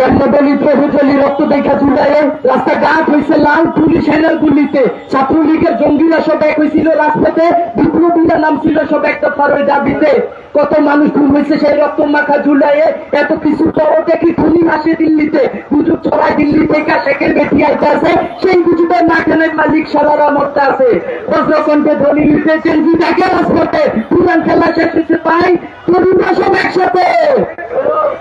কেমন দলিত হুজলি রক্ত দেখা চুলাইয়ে রাস্তা ঘাট হয়েছে লাল পুলিশ সেনার গুলিতে ছাত্রলীগের জঙ্গিরা সব এক হয়েছিল রাজপথে বিপ্লবীরা নাম ছিল সব একটা ফারোয় দাবিতে কত মানুষ খুন হয়েছে সেই রক্ত মাখা ঝুলাইয়ে এত কিছু পরতে কি খুনি আসে দিল্লিতে গুজব ছড়ায় দিল্লি থেকে শেখের বেটি আইতে আছে সেই গুজবের নাকেনের মালিক সারারা মরতে আছে বজ্রকণ্ঠে ধ্বনি উঠেছেন জিটাকে রাজপথে পুরান খেলা শেষ হয়েছে পাই তরুণরা সব একসাথে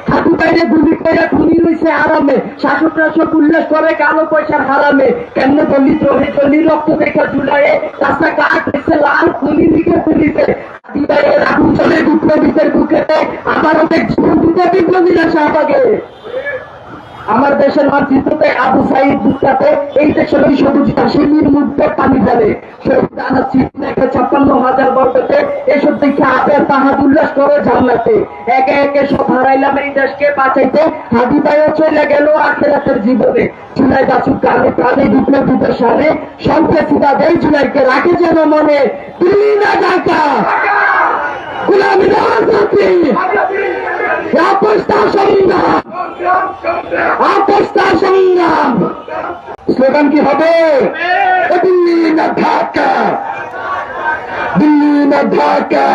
হাঁটু বাইরে গুলি করে খুনি রয়েছে আরামে শাসকরা সব উল্লেখ করে কালো পয়সার হারামে কেমন দলিত রহে চলি রক্ত দেখা ঝুলাইয়ে রাস্তা ঘাট হয়েছে লাল খুনি দিকে খুলিতে বিদায়ের আগুন চলে বিপ্লবীদের বুকেতে আবার অনেক জীবন দিতে বিপ্লবীরা শাহবাগে আমার দেশের মানচিত্রতে আবু সাইদ বুকটাতে এই দেশের ওই সবুজ কাশ্মীর মুখে পানি ঢালে শহীদ আনা চিত্রে 56,000 বর্গতে এসব দেখে আপের পাহাড় উল্লাস করে জানলাতে একে একে সব হারাইলাম এই দেশকে বাঁচাইতে হাদি ভাইও চলে গেল আখেরাতের জীবনে চুলাই গাছুক কানে প্রাণে বিপ্লবীদের সামনে সন্ত্রাসীরা দেয় চুলাইকে রাখে যেন মনে দিল্লি না ঢাকা গুলামি রাজনীতি আপস্তা সংগ্রাম আপস্তা সংগ্রাম স্লোগান কি হবে দিল্লি না ঢাকা দিল্লি না ঢাকা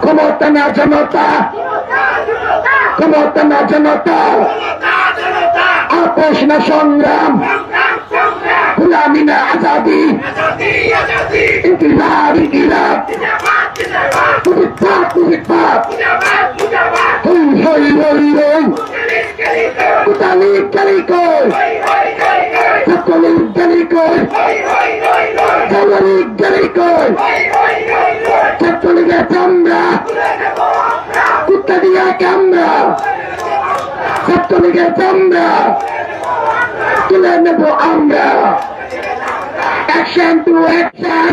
ক্ষমতা না জনতা ক্ষমতা না জনতা আপোষ না সংগ্রাম গুলামি না আজাদি ইনকিলাব ইনকিলাব মুজিবাদ মুজিবাদ হই হই হই হই কুতালিক গালিকই ছাত্রলীগ গালিকই ছাত্রলীগ গালিকই ছাত্রলীগের চামড়া কুত্তা দিয়া কামড়া ছাত্রলীগের চামড়া তুলে নেব আমরা অ্যাকশন টু অ্যাকশন